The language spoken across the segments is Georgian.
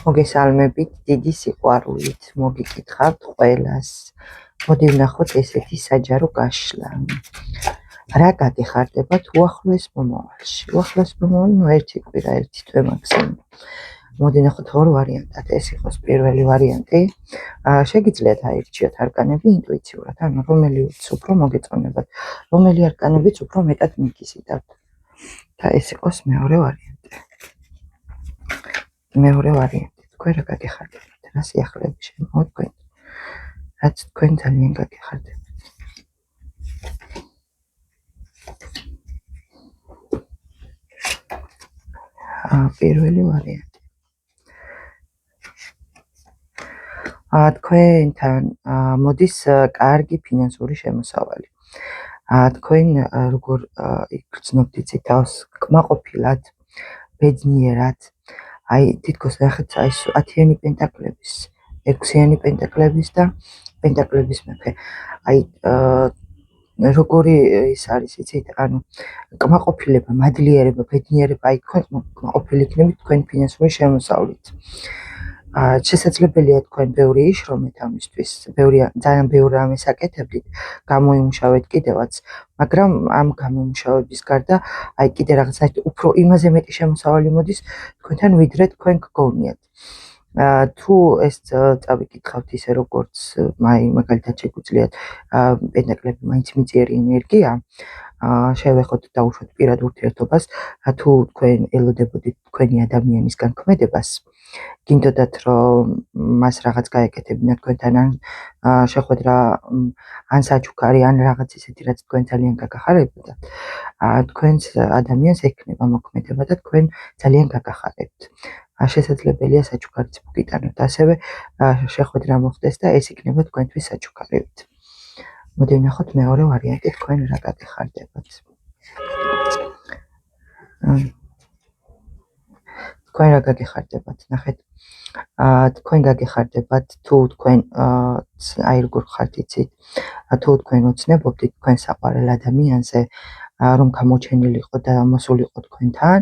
მოგესალმებით დიდი სიყვარულით მოგიკითხავთ ყველას. მოდი ვნახოთ ესეთი საჯარო გაშლა. რა გაგეხარდებათ უახლოეს მომავალში? უახლოეს მომავალში ერთი კვირა, ერთი თვე მაქსიმუმ. მოდი ვნახოთ ორ ვარიანტად. ეს იყოს პირველი ვარიანტი. შეგიძლიათ აირჩიოთ არკანები ინტუიციურად, ანუ რომელიც უფრო მოგეწონებათ, რომელი არკანებიც უფრო მეტად მიგიზიდავთ. და ეს იყოს მეორე ვარიანტი. მეორე ვარიანტი. თქვენ რა გაგეხარდებათ? რა სიახლეები შემოვა თქვენ? რაც თქვენ ძალიან გაგეხარდებათ. პირველი ვარიანტი. თქვენთან მოდის კარგი ფინანსური შემოსავალი. თქვენ როგორ იგრძნობთ იცით თავს კმაყოფილად, ბედნიერად. აი თითქოს ნახეთ აი 10-იანი პენტაკლების, 6-იანი პენტაკლების და პენტაკლების მეფე. აი როგორი ის არის იცით, ანუ კმაყოფილება, მადლიერება, ბედნიერება, აი თქვენ კმაყოფილი იქნებით თქვენი ფინანსური შემოსავლით. შესაძლებელია თქვენ ბევრი იშრომეთ ამისთვის, ძალიან ბევრ რამეს აკეთებდით, გამოიმუშავეთ კიდევაც, მაგრამ ამ გამომუშავების გარდა აი კიდე რაღაცა უფრო იმაზე მეტი შემოსავალი მოდის თქვენთან, ვიდრე თქვენ გგონიათ. თუ ეს წავიკითხავთ ისე როგორც მაგალითად შეგვიძლიათ პენტაკლები მაინც მიწიერი ენერგია, შევეხოთ დაუშვათ პირად ურთიერთობას, თუ თქვენ ელოდებოდით თქვენი ადამიანის განქმედებას, გინდოდათ რომ მას რაღაც გაეკეთებინა თქვენთან ან შეხვედრა ან საჩუქარი ან რაღაც ისეთი რაც თქვენ ძალიან გაგახარებოდა, თქვენს ადამიანს ექნება მოქმედება და თქვენ ძალიან გაგახარებთ. შესაძლებელია საჩუქარიც მოგიტანოთ, ასევე შეხვედრა მოხდეს და ეს იქნება თქვენთვის საჩუქარებით. მოდი ვნახოთ მეორე ვარიანტი, თქვენ რა გაგეხარდებათ. თქვენ რა გაგეხარდებათ, ნახეთ. თქვენ გაგეხარდებათ თუ თქვენ აი როგორ ხართ იცით, თუ თქვენ ოცნებობდით თქვენ საყვარელ ადამიანზე, რომ გამოჩენილიყო და მოსულიყო თქვენთან,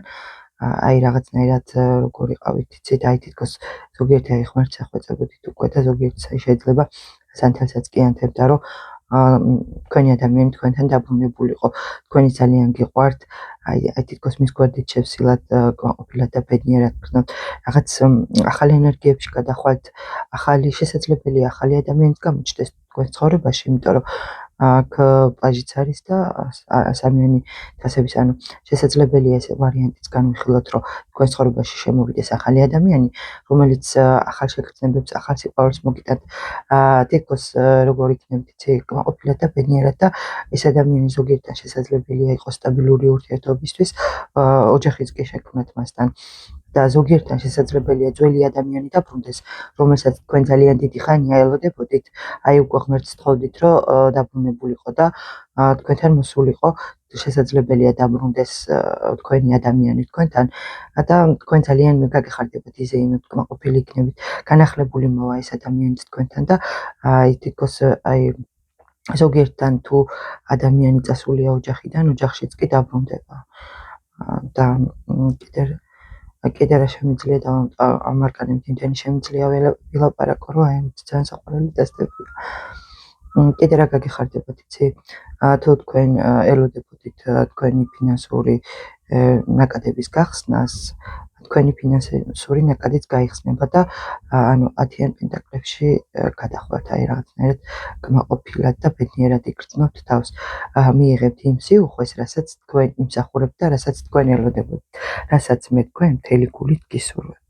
აი რაღაცნაირად როგორ იყავით იცით, აი თითქოს ზოგიერთი აი ღმერთს ეხვეწებოდით უკვე და ზოგიერთი შეიძლება სანთელსაც კი ანთებდა, რომ თქვენი ადამიანი თქვენთან დაბრუნებულიყო, თქვენი ძალიან გიყვართ, აი თითქოს მის გვერდით შევსილად, კმაყოფილად და ბედნიერად გრძნობთ, რაღაც ახალ ენერგიებში გადახვალთ, შესაძლებელია ახალი ადამიანიც გამოჩნდეს თქვენ ცხოვრებაში, იმიტომ რომ აქ პაჟიც არის და სამიანი თასების, ანუ შესაძლებელია ეს ვარიანტიც განვიხილოთ, რომ თქვენ ცხოვრებაში შემოვიდეს ახალი ადამიანი, რომელიც ახალ შეგრძნებებს, ახალ სიყვარულს მოგიტანთ, თითქოს როგორ იქნებით იცი, კმაყოფილად და ბედნიერად და ეს ადამიანი ზოგიერთთან შესაძლებელია იყოს სტაბილური ურთიერთობისთვის, ოჯახიც კი შექმნათ მასთან. და ზოგიერთთან შესაძლებელია ძველი ადამიანი დაბრუნდეს, რომელსაც თქვენ ძალიან დიდი ხანია ელოდებოდით, აი უკვე ღმერთს თხოვდით, რომ დაბრუნებულიყო და თქვენთან მოსულიყო, შესაძლებელია დაბრუნდეს თქვენი ადამიანი თქვენთან და თქვენ ძალიან გაგეხარდებათ ისე იმით, კმაყოფილი იქნებით, განახლებული მოვა ეს ადამიანიც თქვენთან და აი თითქოს აი ზოგიერთთან თუ ადამიანი წასულია ოჯახიდან, ოჯახშიც კი დაბრუნდება. და კიდე რა შემიძლია და ამ არკანებით იმდენი შემიძლია ვილაპარაკო, რომ აი ძალიან საყვარელი ტესტებია. კიდე რა გაგეხარდებათ იცი, თუ თქვენ ელოდებოდით თქვენი ფინანსური ნაკადების გახსნას, თქვენი ფინანსური ნაკადიც გაიხსნება და ანუ 10-იან პენტაკლებში გადახვალთ, აი რაღაცნაირად კმაყოფილად და ბედნიერად იგრძნობთ თავს, მიიღებთ იმ სიუხვეს, რასაც თქვენ იმსახურებთ და რასაც თქვენ ელოდებოდით, რასაც მე თქვენ მთელი გულით გისურვებთ.